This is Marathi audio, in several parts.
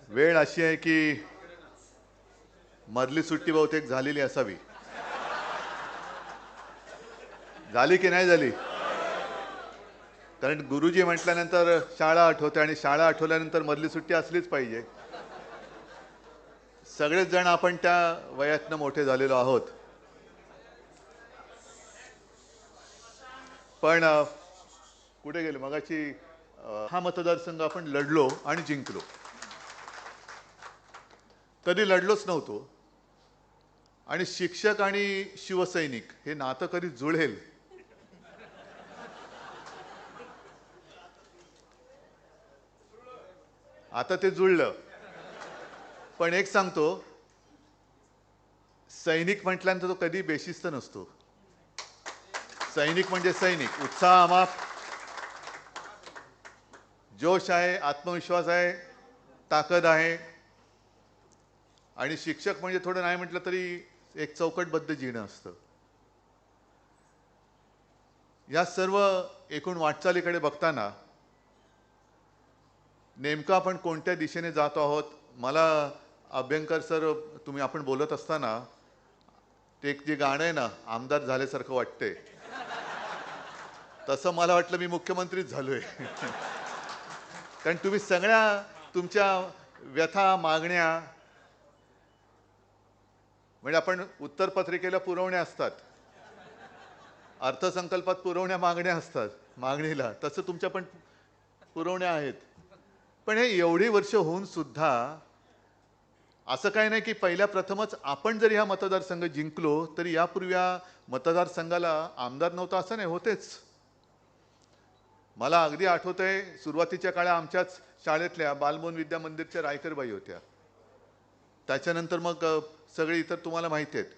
वेळ अशी आहे की मधली सुट्टी बहुतेक झालेली असावी. झाली की नाही झाली? कारण गुरुजी म्हटल्यानंतर शाळा आठवते आणि शाळा आठवल्यानंतर मधली सुट्टी असलीच पाहिजे. सगळेच जण आपण त्या वयातनं मोठे झालेलो आहोत. पण कुठे गेले मगाची? हा मतदारसंघ आपण लढलो आणि जिंकलो. कधी लढलोच नव्हतो. आणि शिक्षक आणि शिवसैनिक हे नातं कधी जुळेल आता ते जुळलं. पण एक सांगतो, सैनिक म्हटल्यानंतर तो कधी बेशिस्त नसतो. सैनिक म्हणजे सैनिक, उत्साह अमाप, जोश आहे, आत्मविश्वास आहे, ताकद आहे. आणि शिक्षक म्हणजे थोडं नाही म्हटलं तरी एक चौकटबद्ध जीणं असतं. या सर्व एकूण वाटचालीकडे बघताना नेमकं आपण कोणत्या दिशेने जातो आहोत? मला अभ्यंकर सर, तुम्ही आपण बोलत असताना ते एक जे गाणं आहे ना, आमदार झाल्यासारखं वाटतंय, तसं मला वाटलं मी मुख्यमंत्रीच झालोय. कारण तुम्ही सगळ्या तुमच्या व्यथा, मागण्या, म्हणजे आपण उत्तरपत्रिकेला पुरवण्या असतात, अर्थसंकल्पात पुरवण्या मागण्या असतात, मागणीला तसं तुमच्या पण पुरवण्या आहेत. पण हे एवढी वर्ष होऊन सुद्धा असं काही नाही की पहिल्या प्रथमच आपण जरी हा मतदारसंघ जिंकलो तरी यापूर्वी या मतदारसंघाला आमदार नव्हता असं नाही, होतेच. मला अगदी आठवतंय, सुरुवातीच्या काळात आमच्याच शाळेतल्या बालमोहन विद्या मंदिरच्या रायकरबाई होत्या. त्याच्यानंतर मग सगळे इतर तुम्हाला माहिती आहेत.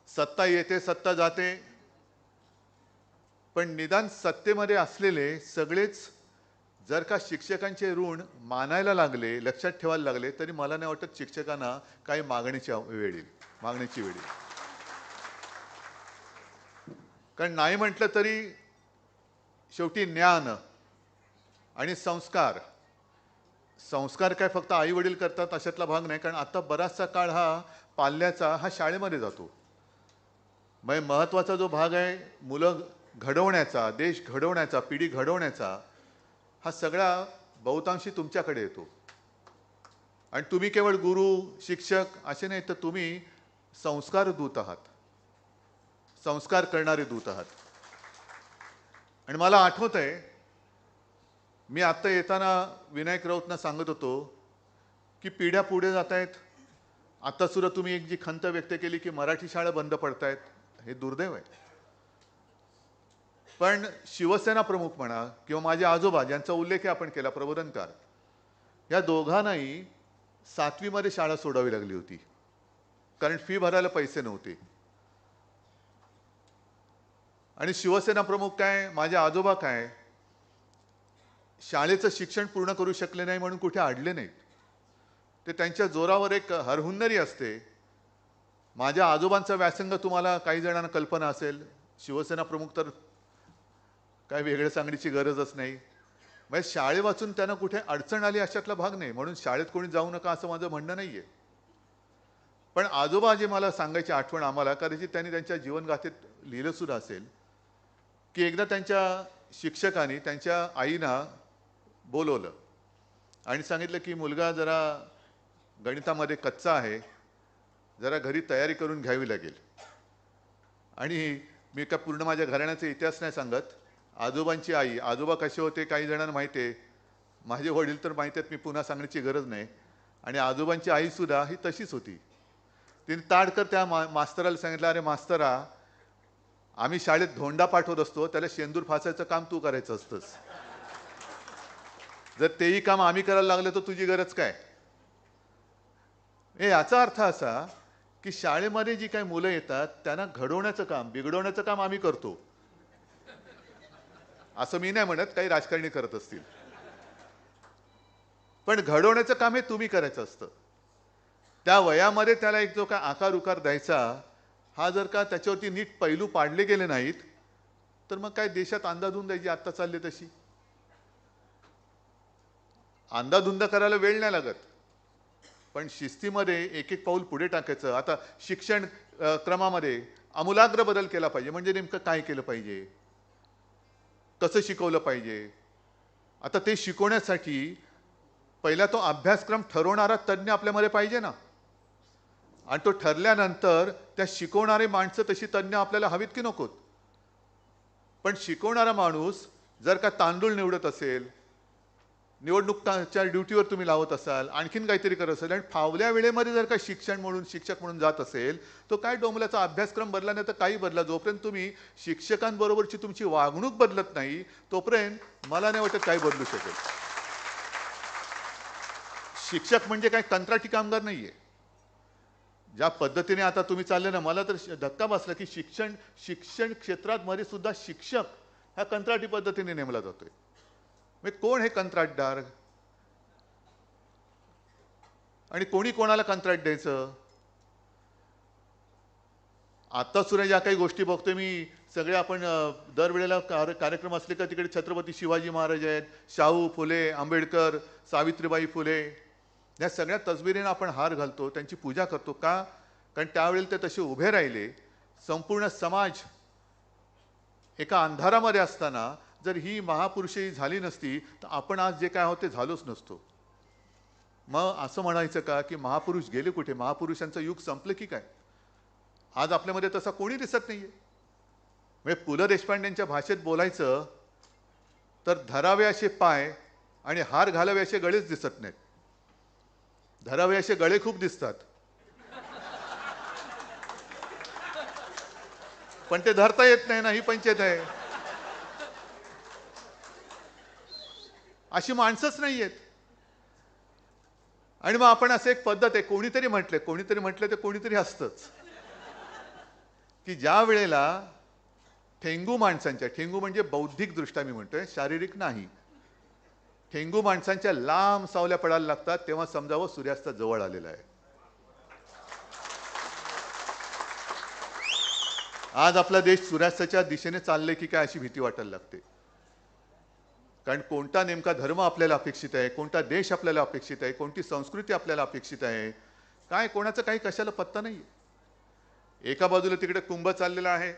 सत्ता येते, सत्ता जाते, पण निदान सत्तेमध्ये असलेले सगळेच जर का शिक्षकांचे ऋण मानायला लागले, लक्षात ठेवायला लागले, तरी मला नाही वाटत शिक्षकांना काही मागणीची वेळ येईल. कारण नाही म्हटलं तरी शेवटी ज्ञान आणि संस्कार, संस्कार काय फक्त आई वडील करतात अशातला भाग नाही. कारण आता बराचसा काळ हा पाल्याचा हा शाळेमध्ये जातो. म्हणजे महत्त्वाचा जो भाग आहे मुलं घडवण्याचा, देश घडवण्याचा, पिढी घडवण्याचा, हा सगळा बहुतांशी तुमच्याकडे येतो. आणि तुम्ही केवळ गुरु, शिक्षक असे नाही, तर तुम्ही संस्कार दूत आहात, संस्कार करणारे दूत आहात. आणि मला आठवतंय, मी आत्ता येताना विनायक राऊतना सांगत होतो की पिढ्या पुढे जात आहेत. आता सुद्धा तुम्ही एक जी खंत व्यक्त केली की मराठी शाळा बंद पडतायत, हे दुर्दैव आहे. पण शिवसेना प्रमुख म्हणा किंवा माझे आजोबा ज्यांचा उल्लेख आपण केला, प्रबोधनकार, या दोघांनाही 7वी मध्ये शाळा सोडावी लागली होती, कारण फी भरायला पैसे नव्हते. आणि शिवसेना प्रमुख काय, माझे आजोबा काय, शाळेचं शिक्षण पूर्ण करू शकले नाही म्हणून कुठे अडले नाहीत. ते त्यांच्या जोरावर एक हरहुन्नरी असते. माझ्या आजोबांचा व्यासंग तुम्हाला काही जणांना कल्पना असेल. शिवसेना प्रमुख तर काय वेगळं सांगण्याची गरजच नाही. म्हणजे शाळे वाचून त्यांना कुठे अडचण आली अशातला भाग नाही, म्हणून शाळेत कोणी जाऊ नका असं माझं म्हणणं नाहीये. पण आजोबा जे मला सांगायची आठवण आम्हाला, कदाचित त्यांनी त्यांच्या जीवनगाथेत लिहिलं सुद्धा असेल, की एकदा त्यांच्या शिक्षकांनी त्यांच्या आईना बोलवलं आणि सांगितलं की मुलगा जरा गणितामध्ये कच्चा आहे, जरा घरी तयारी करून घ्यावी लागेल. आणि मी का पूर्ण माझ्या घराण्याचा इतिहास नाही सांगत. आजोबांची आई, आजोबा कसे होते काही जणांना माहिती आहे, माझे वडील तर माहिती आहेत, मी पुन्हा सांगण्याची गरज नाही. आणि आजोबांची आईसुद्धा ही तशीच होती. तिने ताडकर त्या मास्तराला सांगितलं, अरे मास्तरा, आम्ही शाळेत धोंडा पाठवत असतो, त्याला शेंदूर फासायचं काम तू करायचं असतंस. जर तेही काम आम्ही करायला लागलं तर तुझी गरज काय? याचा अर्थ असा की शाळेमध्ये जी काही मुलं येतात त्यांना घडवण्याचं काम, बिघडवण्याचं काम आम्ही करतो असं मी नाही म्हणत, काही राजकारणी करत असतील, पण घडवण्याचं काम हे तुम्ही करायचं असतं. त्या वयामध्ये त्याला एक जो काय आकार उकार द्यायचा, हा जर का त्याच्यावरती नीट पैलू पाडले गेले नाहीत तर मग काय देशात अंधाधुंद जी आत्ता चालली तशी. अंदाधुंद करायला वेळ नाही लागत, पण शिस्तीमध्ये एक एक पाऊल पुढे टाकायचं. आता शिक्षण क्रमामध्ये आमूलाग्र बदल केला पाहिजे. म्हणजे नेमकं काय केलं पाहिजे, कसं शिकवलं पाहिजे. आता ते शिकवण्यासाठी पहिला तो अभ्यासक्रम ठरवणारा तज्ज्ञ आपल्यामध्ये पाहिजे ना, आणि तो ठरल्यानंतर त्या शिकवणारी माणसं तशी तज्ज्ञ आपल्याला हवीत की नकोत. पण शिकवणारा माणूस जर का तांदूळ निवडत असेल, निवडणुकीच्या ड्युटीवर तुम्ही लावत असाल, आणखीन काहीतरी करत असेल, आणि फावल्या वेळेमध्ये जर का शिक्षक म्हणून जात असेल, तो काय डोंबल्याचा अभ्यासक्रम बदला नाही तर काही बदला. जोपर्यंत तुम्ही शिक्षकांबरोबरची तुमची वागणूक बदलत नाही तोपर्यंत मला नाही वाटत काही बदलू शकेल. शिक्षक म्हणजे काय कंत्राटी कामगार नाहीये. ज्या पद्धतीने आता तुम्ही चालले ना, मला तर धक्का बसला की शिक्षण क्षेत्रात मध्ये सुद्धा शिक्षक ह्या कंत्राटी पद्धतीने नेमला जातोय. म्हणजे कोण हे कंत्राटदार, आणि कोणी कोणाला कंत्राट द्यायचं. आता सुद्धा ज्या काही गोष्टी बघतोय मी, सगळे आपण दरवेळेला कार्यक्रम असले का तिकडे छत्रपती शिवाजी महाराज आहेत, शाहू फुले, आंबेडकर, सावित्रीबाई फुले, या सगळ्या तसबिरींना आपण हार घालतो, त्यांची पूजा करतो. का? कारण त्यावेळेला ते तसे उभे राहिले. संपूर्ण समाज एका अंधारामध्ये असताना जर ही महापुरुषी झाली नसती तर आपण आज जे काय आहोत ते झालोच नसतो. मग असं म्हणायचं का की महापुरुष गेले कुठे, महापुरुषांचं युग संपलं की काय? आज आपल्यामध्ये तसा कोणी दिसत नाहीये. म्हणजे पु ल देशपांडेंच्या भाषेत बोलायचं तर धरावे असे पाय आणि हार घालावे असे गळेच दिसत नाहीत. धरावे असे गळे खूप दिसतात, पण ते धरता येत नाही ना, ही पंचायत आहे. अशी माणसंच नाही आहेत. आणि मग आपण असं एक पद्धत आहे, कोणीतरी म्हटलं ते कोणीतरी असतंच, की ज्या वेळेला ठेंगू माणसांच्या, ठेंगू म्हणजे बौद्धिक दृष्ट्या मी म्हणतोय, शारीरिक नाही, ठेंगू माणसांच्या लांब सावल्या पडायला लागतात तेव्हा समजावं सूर्यास्त जवळ आलेला आहे. आज आपला देश सूर्यास्ताच्या दिशेने चालले की काय अशी भीती वाटायला लागते. कारण कोणता नेमका धर्म आपल्याला अपेक्षित आहे, कोणता देश आपल्याला अपेक्षित आहे, कोणती संस्कृती आपल्याला अपेक्षित आहे, काय कोणाचं काही कशाला पत्ता नाही. एका बाजूला तिकडे कुंभ चाललेला आहे,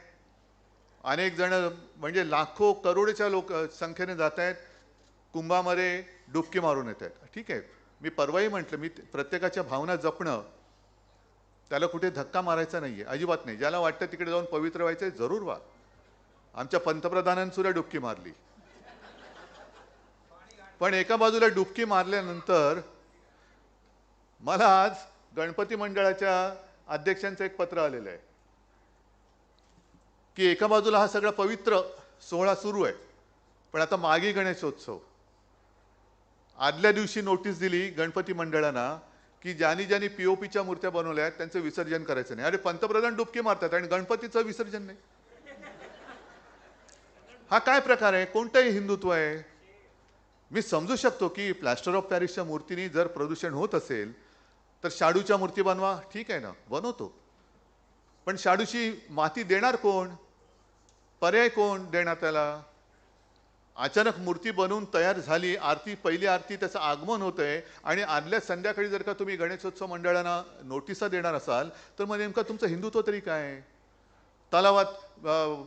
अनेक जण म्हणजे लाखो करोडच्या लोक संख्येने जात आहेत कुंभामध्ये, डुबकी मारून येत आहेत. ठीक आहे, मी परवाही म्हटलं, मी प्रत्येकाच्या भावना जपणं, त्याला कुठे धक्का मारायचा नाहीये, अजिबात नाही. ज्याला वाटतं तिकडे जाऊन पवित्र व्हायचंय जरूर व्हा. आमच्या पंतप्रधानांनी सुद्धा डुबकी मारली. पण एका बाजूला डुबकी मारल्यानंतर मला आज गणपती मंडळाच्या अध्यक्षांचं एक पत्र आलेलं आहे की एका बाजूला हा सगळा पवित्र सोहळा सुरू आहे, पण आता मागे गणेशोत्सव. आदल्या दिवशी नोटीस दिली गणपती मंडळांना की ज्यांनी पीओपीच्या मूर्त्या बनवल्या आहेत त्यांचं विसर्जन करायचं नाही. अरे, पंतप्रधान डुबकी मारतात आणि गणपतीचं विसर्जन नाही. हा काय प्रकार आहे? कोणतंही हिंदुत्व आहे? मी समजू शकतो की प्लॅस्टर ऑफ पॅरिसच्या मूर्तीनी जर प्रदूषण होत असेल तर शाडूच्या मूर्ती बनवा, ठीक आहे ना, बनवतो. पण शाडूची माती देणार कोण? पर्याय कोण देणार त्याला? अचानक मूर्ती बनवून तयार झाली, आरती, पहिली आरती, त्याचं आगमन होतंय, आणि आदल्या संध्याकाळी जर का तुम्ही गणेशोत्सव मंडळांना नोटिसा देणार असाल तर मग नेमकं तुमचं हिंदुत्व तरी काय? तलावात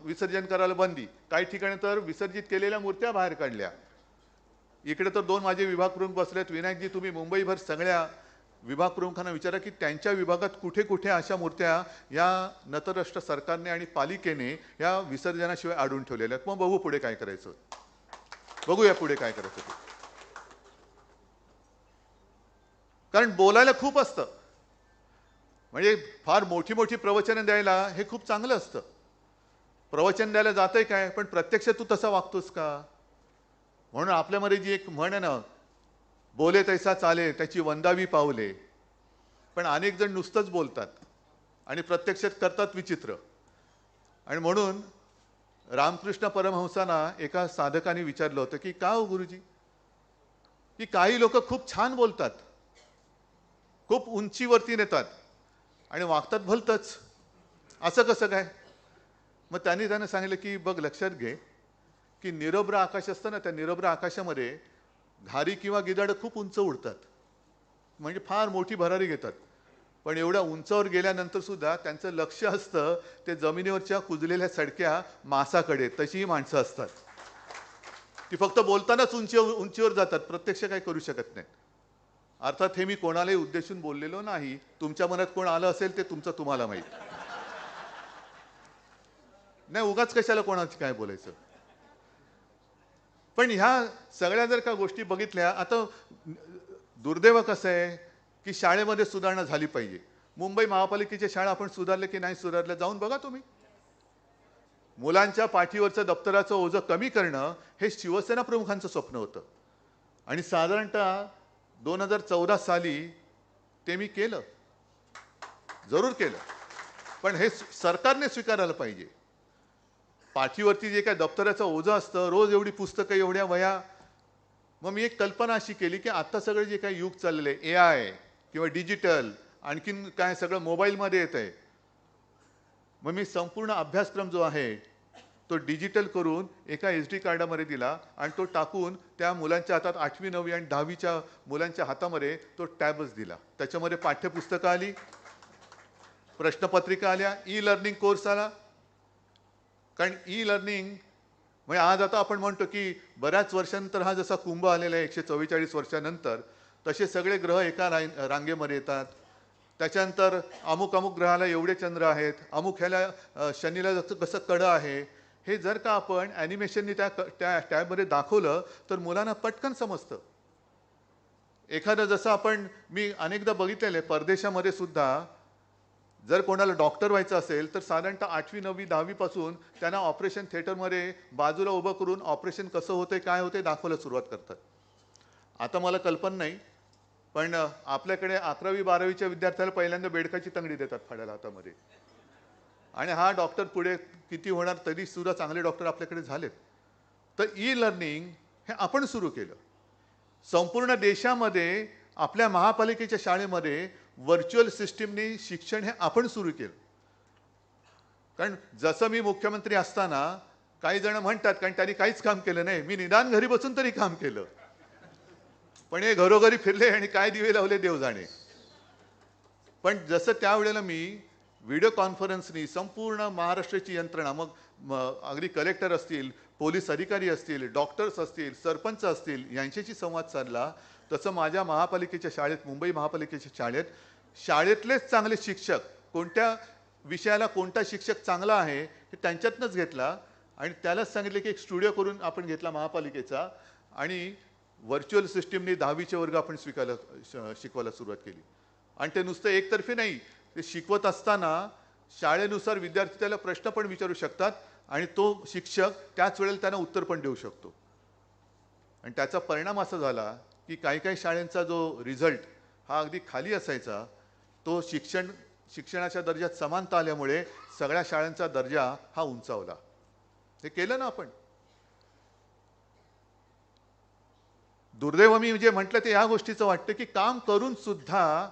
विसर्जन करायला बंदी, काही ठिकाणी तर विसर्जित केलेल्या मूर्त्या बाहेर काढल्या. इकडे तर 2 माझे विभाग प्रमुख बसलेत. विनायकजी, तुम्ही मुंबईभर सगळ्या विभाग प्रमुखांना विचारा की त्यांच्या विभागात कुठे कुठे अशा मूर्त्या या नतरराष्ट्र सरकारने आणि पालिकेने या विसर्जनाशिवाय अडवून ठेवलेल्या आहेत. मग बघू पुढे काय करायचं, बघूया पुढे काय करायचं ते. कारण बोलायला खूप असतं, म्हणजे फार मोठी मोठी प्रवचनं द्यायला हे खूप चांगलं असतं. प्रवचन द्यायला जातंय काय, पण प्रत्यक्ष तू तसा वागतोस का? म्हणून आपल्यामध्ये जी एक म्हण आहे ना, बोले तैसा चाले त्याची वंदावी पावले. पण अनेक जण नुसतंच बोलतात आणि प्रत्यक्षात करतात विचित्र. आणि म्हणून रामकृष्ण परमहंसांना एका साधकाने विचारलं होतं की का हो गुरुजी, की काही लोक खूप छान बोलतात, खूप उंचीवरती नेतात आणि वागतात भलतंच, असं कसं काय? मग त्यांना सांगितलं की बघ, लक्षात घे की निरभ्र आकाश असतं ना, त्या निरभ्र आकाशामध्ये घारी किंवा गिधाडं खूप उंच उडतात, म्हणजे फार मोठी भरारी घेतात, पण एवढ्या उंचावर गेल्यानंतर सुद्धा त्यांचं लक्ष असतं ते जमिनीवरच्या कुजलेल्या सडक्या मासाकडे. तशी ही माणसं असतात, ती फक्त बोलतानाच उंचीवर जातात, प्रत्यक्ष काही करू शकत नाही. अर्थात हे मी कोणालाही उद्देशून बोललेलो नाही, तुमच्या मनात कोण आलं असेल ते तुमचं तुम्हाला माहीत. नाही, उगाच कशाला कोणाची काय बोलायचं. पण ह्या सगळ्या जर का गोष्टी बघितल्या, आता दुर्दैव कसं आहे की शाळेमध्ये सुधारणा झाली पाहिजे. मुंबई महापालिकेच्या शाळा आपण सुधारले की नाही सुधारल्या जाऊन बघा तुम्ही. मुलांच्या पाठीवरचं दप्तराचं ओझं कमी करणं हे शिवसेना प्रमुखांचं स्वप्न होतं, आणि साधारणतः 2014 साली ते मी केलं, जरूर केलं. पण हे सरकारने स्वीकारायला पाहिजे. पाठीवरती जे काय दप्तराचं ओझं असतं, रोज एवढी पुस्तकं, एवढ्या वह्या. मग मी एक कल्पना अशी केली की आता सगळं जे काही युग चाललेलं आहे, AI किंवा डिजिटल, आणखीन काय सगळं मोबाईलमध्ये येत आहे. मग मी संपूर्ण अभ्यासक्रम जो आहे तो डिजिटल करून एका SD कार्डामध्ये दिला, आणि तो टाकून त्या मुलांच्या हातात 8वी 9वी आणि 10वीच्या मुलांच्या हातामध्ये तो टॅबच दिला. त्याच्यामध्ये पाठ्यपुस्तकं आली, प्रश्नपत्रिका आल्या, ई-लर्निंग कोर्स आला. कारण ई-लर्निंग म्हणजे आज आता आपण म्हणतो की बऱ्याच वर्षांनंतर हा जसा कुंभ आलेला आहे 144 वर्षानंतर, तसे सगळे ग्रह एका रांगेमध्ये येतात. त्याच्यानंतर अमुक अमुक ग्रहाला एवढे चंद्र आहेत, अमुक ह्याला शनीला कसं कडं आहे, हे जर का आपण ॲनिमेशननी त्या टॅबमध्ये दाखवलं तर मुलांना पटकन समजतं. एखादं जसं आपण मी अनेकदा बघितलेलं आहे परदेशामध्ये सुद्धा, जर कोणाला डॉक्टर व्हायचं असेल तर साधारणतः 8वी 9वी 10वी पासून त्यांना ऑपरेशन थिएटरमध्ये बाजूला उभं करून ऑपरेशन कसं होतंय काय होतंय दाखवायला सुरुवात करतात. आता मला कल्पना नाही, पण आपल्याकडे 11वी 12वीच्या विद्यार्थ्याला पहिल्यांदा बेडकाची तंगडी देतात फाड्याला हातामध्ये, आणि हा डॉक्टर पुढे किती होणार, तरी सुद्धा चांगले डॉक्टर आपल्याकडे झालेत. तर ई-लर्निंग हे आपण सुरू केलं. संपूर्ण देशामध्ये आपल्या महापालिकेच्या शाळेमध्ये व्हर्च्युअल सिस्टीमनी शिक्षण हे आपण सुरू केलं. कारण जसं मी मुख्यमंत्री असताना काही जण म्हणतात, कारण त्यांनी काहीच काम केलं नाही, मी निदान घरी बसून तरी काम केलं, पण हे घरोघरी फिरले आणि काय दिवे लावले देव जाणे. पण जसं त्यावेळेला मी व्हिडिओ कॉन्फरन्सनी संपूर्ण महाराष्ट्राची यंत्रणा, मग अगदी कलेक्टर असतील, पोलीस अधिकारी असतील, डॉक्टर्स असतील, सरपंच असतील, यांच्याशी संवाद साधला, तसं माझ्या महापालिकेच्या शाळेत, मुंबई महापालिकेच्या शाळेत, शाळेतलेच चांगले शिक्षक, कोणत्या विषयाला कोणता शिक्षक चांगला आहे हे त्यांच्यातनंच घेतला, आणि त्यालाच सांगितले की एक स्टुडिओ करून आपण घेतला महापालिकेचा, आणि व्हर्च्युअल सिस्टीमने 10वीचे वर्ग आपण शिकवायला सुरुवात केली. आणि ते नुसतं एकतर्फी नाही, ते शिकवत असताना शाळेनुसार विद्यार्थी त्याला प्रश्न पण विचारू शकतात, आणि तो शिक्षक त्याच वेळेला त्यांना उत्तर पण देऊ शकतो. आणि त्याचा परिणाम असा झाला की काही काही शाळांचा जो रिझल्ट हा अगदी खाली असायचा, तो शिक्षणाच्या दर्जात समानता आल्यामुळे सगळ्या शाळांचा दर्जा हा उंचावला. हे केलं ना आपण. दुर्दैव मी जे म्हटलं ते या गोष्टीचं वाटतं की काम करून सुद्धा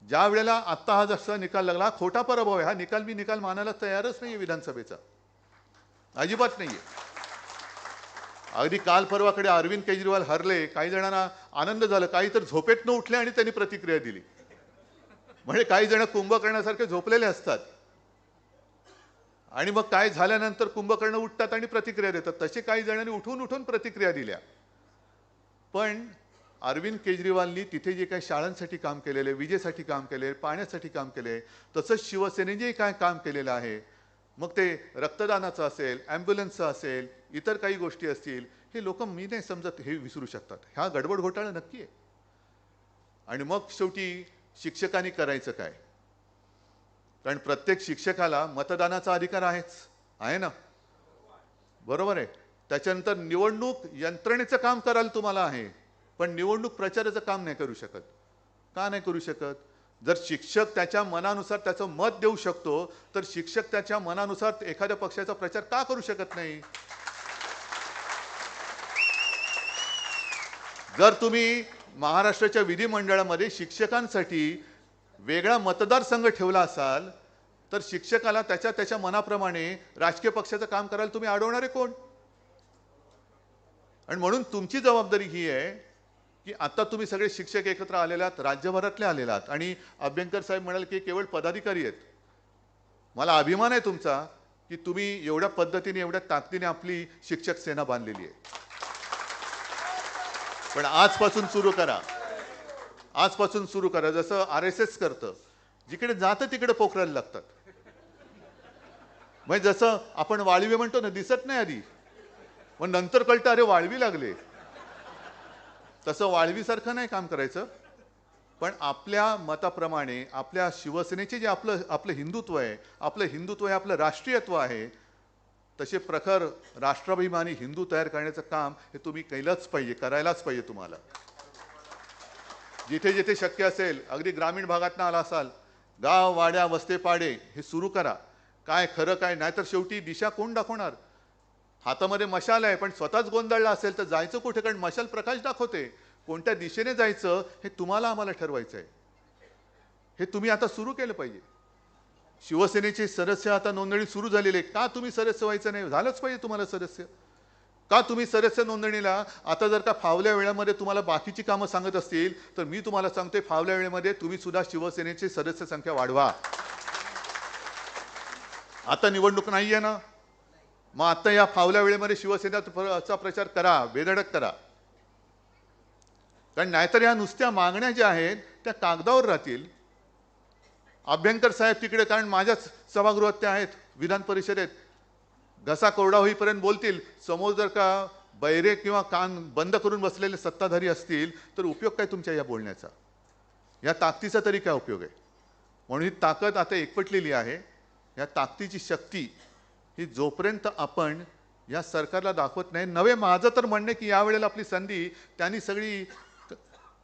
ज्या वेळेला आत्ता हा जसा निकाल लागला, खोटा पराभव आहे, हा निकाल मी निकाल मानायला तयारच नाहीये विधानसभेचा, अजिबात नाहीये. अगदी काल परवाकडे अरविंद केजरीवाल हरले, काही जणांना आनंद झाला, काही तर झोपेतनं उठले आणि त्यांनी प्रतिक्रिया दिली. म्हणजे काही जण कुंभकर्णासारखे झोपलेले असतात, आणि मग काय झाल्यानंतर कुंभकर्ण उठतात आणि प्रतिक्रिया देतात. तसे काही जणांनी उठून उठून प्रतिक्रिया दिल्या. पण अरविंद केजरीवालनी तिथे जे काही शाळांसाठी काम केलेले, विजेसाठी काम केले, पाण्यासाठी काम केले, तसंच शिवसेनेने जे काय काम केलेलं आहे, मग ते रक्तदानाचं असेल, ॲम्ब्युलन्सचं असेल, इतर काही गोष्टी असतील, हे लोक मी नाही समजत हे विसरू शकतात. हा गडबड घोटाळा नक्की आहे. आणि मग शेवटी शिक्षकांनी करायचं काय? कारण प्रत्येक शिक्षकाला मतदानाचा अधिकार आहे ना, बरोबर आहे. त्याच्यानंतर निवडणूक यंत्रणेचं काम करायला तुम्हाला आहे, पण निवडणूक प्रचाराचं काम नाही करू शकत. का नाही करू शकत? जर शिक्षक त्याच्या मनानुसार त्याचं मत देऊ शकतो, तर शिक्षक त्याच्या मनानुसार एखाद्या पक्षाचा प्रचार का करू शकत नाही? जर तुम्ही महाराष्ट्राच्या विधिमंडळामध्ये शिक्षकांसाठी वेगळा मतदारसंघ ठेवला असाल, तर शिक्षकाला त्याच्या मनाप्रमाणे राजकीय पक्षाचं काम करायला तुम्ही अडवणारे कोण? आणि म्हणून तुमची जबाबदारी ही आहे की आता तुम्ही सगळे शिक्षक एकत्र आलेले आहात, राज्यभरातले आलेले आहात. आणि अभ्यंकर साहेब म्हणाले की केवळ पदाधिकारी आहेत. मला अभिमान आहे तुमचा की तुम्ही एवढ्या पद्धतीने एवढ्या ताकदीने आपली शिक्षक सेना बांधलेली आहे. पण आजपासून सुरू करा, आजपासून सुरू करा. जसं RSS करतं, जिकडे जातं तिकडे पोखरायला लागतात. म्हणजे जसं आपण वाळवी म्हणतो ना, दिसत नाही आधी, मग नंतर कळतं अरे वाळवी लागले. तसं वाळवीसारखं नाही काम करायचं. पण आपल्या मताप्रमाणे आपल्या शिवसेनेचे जे आपलं आपलं हिंदुत्व आहे, आपलं हिंदुत्व हे आपलं राष्ट्रीयत्व आहे, तसे प्रखर राष्ट्राभिमानी हिंदू तयार करण्याचं काम हे तुम्ही केलंच पाहिजे, करायलाच पाहिजे. तुम्हाला जिथे जिथे शक्य असेल, अगदी ग्रामीण भागातनं आला असाल, गाव वाड्या वस्तेपाडे हे सुरू करा. काय खरं काय, नाहीतर शेवटी दिशा कोण दाखवणार? हातामध्ये मशाल आहे पण स्वतःच गोंधळला असेल तर जायचं कुठे? कारण मशाल प्रकाश दाखवते. कोणत्या दिशेने जायचं हे तुम्हाला आम्हाला ठरवायचं आहे. हे तुम्ही आता सुरू केलं पाहिजे. शिवसेनेचे सदस्य आता नोंदणी सुरू झालेली आहे. का तुम्ही सदस्य व्हायचं नाही? झालंच पाहिजे तुम्हाला सदस्य. का तुम्ही सदस्य नोंदणीला आता जर का फावल्या वेळामध्ये तुम्हाला बाकीची कामं सांगत असतील तर मी तुम्हाला सांगते, फावल्या वेळेमध्ये तुम्ही सुद्धा शिवसेनेची सदस्य संख्या वाढवा. आता निवडणूक नाही आहे ना, मग आता या फावल्या वेळेमध्ये शिवसेनेचा प्रचार करा, बेधडक करा. कारण नाहीतर या नुसत्या मागण्या ज्या आहेत त्या कागदावर राहतील. अभ्यंकर साहेब तिकडे, कारण माझ्याच सभागृहात त्या आहेत, विधान परिषदेत घसा कोरडा होईपर्यंत बोलतील. समोर जर का बैरे किंवा कान बंद करून बसलेले सत्ताधारी असतील तर उपयोग काय तुमच्या या बोलण्याचा? या ताकदीचा तरी काय उपयोग आहे? म्हणून ही ताकद आता एकवटलेली आहे. या ताकदीची शक्ती ही जोपर्यंत आपण या सरकारला दाखवत नाही, नवे माझं तर म्हणणे की यावेळेला आपली संधी, त्यांनी सगळी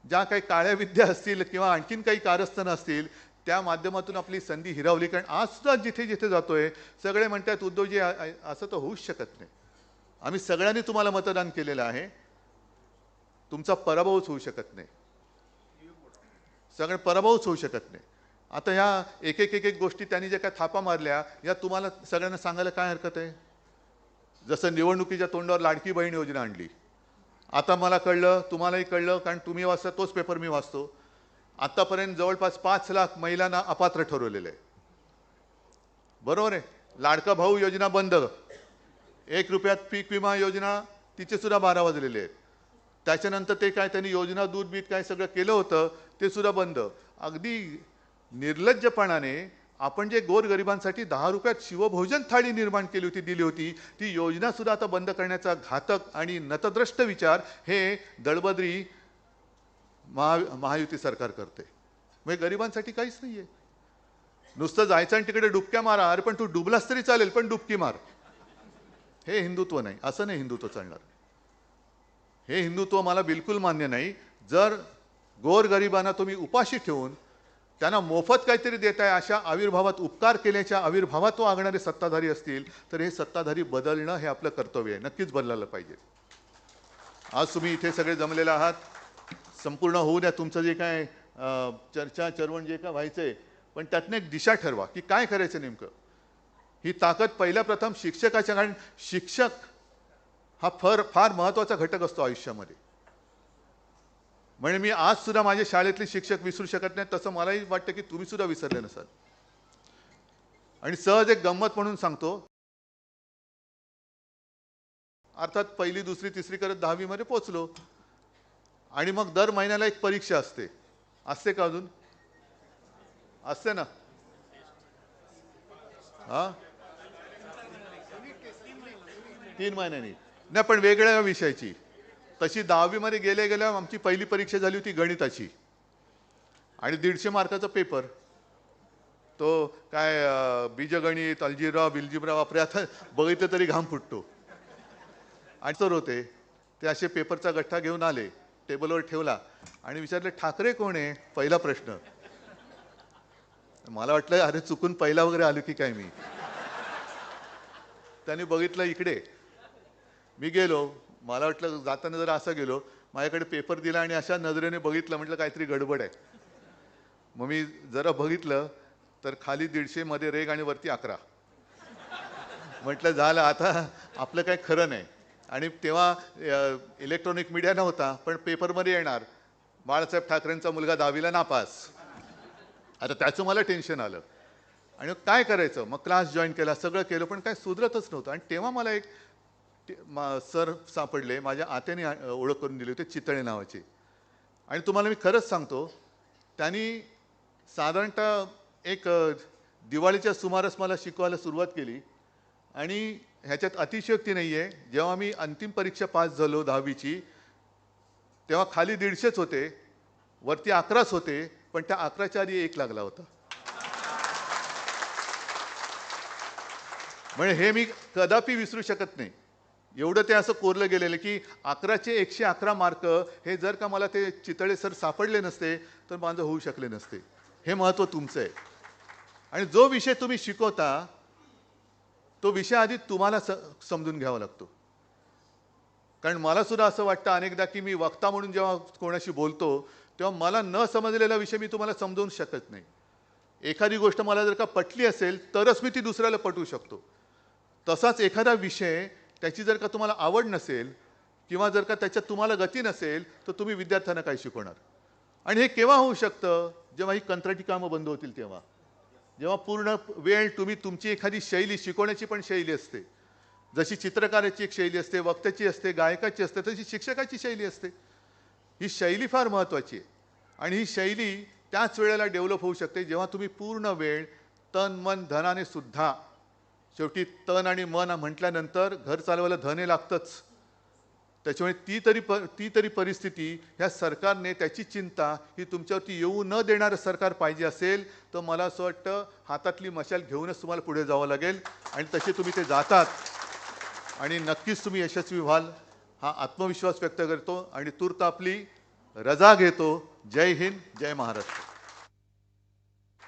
ज्या काही काळ्या विद्या असतील किंवा आणखीन काही कारस्थानं असतील त्या माध्यमातून आपली संधी हिरावली. कारण आज सुद्धा जिथे जिथे जातोय सगळे म्हणतात उद्धवजी असं तर होऊच शकत नाही. आम्ही सगळ्यांनी तुम्हाला मतदान केलेलं आहे, तुमचा पराभवच होऊ शकत नाही, सगळे पराभवच होऊ शकत नाही. आता ह्या एक एक एक एक गोष्टी त्यांनी ज्या काय थापा मारल्या या तुम्हाला सगळ्यांना सांगायला काय हरकत आहे? जसं निवडणुकीच्या तोंडावर लाडकी बहीण योजना आणली. आता मला कळलं, तुम्हालाही कळलं, कारण तुम्ही वाचता तोच पेपर मी वाचतो. आतापर्यंत जवळपास 5 लाख महिलांना अपात्र ठरवलेलं आहे. बरोबर आहे. लाडका भाऊ योजना बंद, 1 रुपयात पीक विमा योजना तिचे सुद्धा 12 वाजलेले आहेत. त्याच्यानंतर ते काय त्यांनी योजना दूध बीत काय सगळं केलं होतं ते सुद्धा बंद. अगदी निर्लज्जपणाने आपण जे गोरगरिबांसाठी 10 रुपयात शिवभोजन थाळी निर्माण केली होती, दिली होती, ती योजना सुद्धा आता बंद करण्याचा घातक आणि नतद्रष्ट विचार हे दळबद्री महायुती सरकार करते. म्हणजे गरिबांसाठी काहीच नाहीये. नुसतं जायचं आणि तिकडे डुबक्या मारा. अरे पण तू डुबलास तरी चालेल पण डुबकी मार. हे हिंदुत्व नाही. असं नाही हिंदुत्व चालणार. हे हिंदुत्व मला बिलकुल मान्य नाही. जर गोरगरिबांना तुम्ही उपाशी ठेवून त्यांना मोफत काहीतरी देताय, अशा आविर्भावात उपकार केल्याच्या आविर्भावात वागणारे सत्ताधारी असतील तर हे सत्ताधारी बदलणं हे आपलं कर्तव्य आहे. नक्कीच बदलायला पाहिजे. आज तुम्ही इथे सगळे जमलेले आहात. संपूर्ण होऊ द्या तुमचं जे काय चर्चा चर्वण जे काय व्हायचंय, पण त्यातनं एक दिशा ठरवा की काय करायचं नेमकं. ही ताकद पहिल्या प्रथम शिक्षकाच्या, कारण शिक्षक हा फार महत्त्वाचा घटक असतो आयुष्यामध्ये. म्हणजे मी आज सुद्धा माझे शाळेतले शिक्षक विसरू शकत नाही, तसं मलाही वाटतं की तुम्ही सुद्धा विसरले नसाल. आणि सहज एक गंमत म्हणून सांगतो. अर्थात पहिली दुसरी तिसरी करत 10वी मध्ये पोहोचलो आणि मग दर महिन्याला एक परीक्षा असते. असते का अजून? असते ना? हा, 3 महिन्यांनी नाही, पण वेगळ्या विषयाची. तशी 10वी मध्ये गेल्या गेल्या आमची पहिली परीक्षा झाली होती गणिताची आणि 150 मार्काचा पेपर. तो काय बीजगणित, अल्जिब्रा बिल्जिब्रा वापरे, आता बघितलं तरी घाम फुटतो. आणि सर होते ते असे पेपरचा गठ्ठा घेऊन आले, टेबलवर ठेवला आणि विचारले ठाकरे कोण आहे? पहिला प्रश्न. मला वाटलं अरे चुकून पहिला वगैरे आलो की काय मी. त्यांनी बघितलं इकडे. मी गेलो, मला वाटलं जाताना जरा असं गेलो, माझ्याकडे पेपर दिला आणि अशा नजरेने बघितलं, म्हटलं काहीतरी गडबड आहे. मग मी जरा बघितलं तर खाली 150 मध्ये रेग आणि वरती 11. म्हटलं झालं आता आपलं काही खरं नाही. आणि तेव्हा इलेक्ट्रॉनिक मीडिया नव्हता, पण पेपरमध्ये येणार बाळासाहेब ठाकरेंचा मुलगा 10वीला नापास. आता त्याचं मला टेन्शन आलं आणि काय करायचं, मग क्लास जॉईन केला, सगळं केलं, पण काय सुधरतच नव्हतं. आणि तेव्हा मला एक सर सापडले, माझ्या आत्याने ओळख करून दिली होती, चितळे नावाचे. आणि तुम्हाला मी खरंच सांगतो, त्यांनी साधारणतः एक दिवाळीच्या सुमारास मला शिकवायला सुरुवात केली. आणि ह्याच्यात अतिशयोक्ती नाही आहे, जेव्हा मी अंतिम परीक्षा पास झालो 10वीची, तेव्हा खाली 150च होते, वरती 11च होते, पण त्या 11च्या आधी 1 लागला होता. म्हणजे हे मी कदापि विसरू शकत नाही. एवढं ते असं कोरलं गेलेलं की 11चे 111 मार्क हे जर का मला ते चितळे सर सापडले नसते तर माझं होऊ शकले नसते. हे महत्त्व तुमचं आहे. आणि जो विषय तुम्ही शिकवता तो विषय आधी तुम्हाला समजून घ्यावा लागतो. कारण मला सुद्धा असं वाटतं अनेकदा की मी वक्ता म्हणून जेव्हा कोणाशी बोलतो तेव्हा मला न समजलेला विषय मी तुम्हाला समजावू शकत नाही. एखादी गोष्ट मला जर का पटली असेल तरच मी ती दुसऱ्याला पटवू शकतो. तसाच एखादा विषय त्याची जर का तुम्हाला आवड नसेल किंवा जर का त्याच्यात तुम्हाला गती नसेल तर तुम्ही विद्यार्थ्यांना काय शिकवणार. आणि हे केव्हा होऊ शकतं, जेव्हा ही कंत्राटी कामं बंद होतील तेव्हा. जेव्हा पूर्ण वेळ तुम्ही तुमची एखादी शैली, शिकवण्याची पण शैली असते, जशी चित्रकाराची एक शैली असते, वक्त्याची असते, गायकाची असते, तशी शिक्षकाची शैली असते. ही शैली फार महत्त्वाची आहे. आणि ही शैली त्याच वेळेला डेव्हलप होऊ शकते जेव्हा तुम्ही पूर्ण वेळ तन मन धनाने सुद्धा, शेवटी तन आणि मन म्हटल्यानंतर घर चालवायला धन हे लागतंच. त्याच्यामुळे ती तरी परिस्थिती ह्या सरकारने, त्याची चिंता ही तुमच्यावरती येऊ न देणारं सरकार पाहिजे असेल तर मला असं वाटतं हातातली मशाल घेऊनच तुम्हाला पुढे जावं लागेल. आणि तसे तुम्ही ते जातात आणि नक्कीच तुम्ही यशस्वी व्हाल हा आत्मविश्वास व्यक्त करतो आणि तूर्त आपली रजा घेतो. जय हिंद, जय महाराष्ट्र.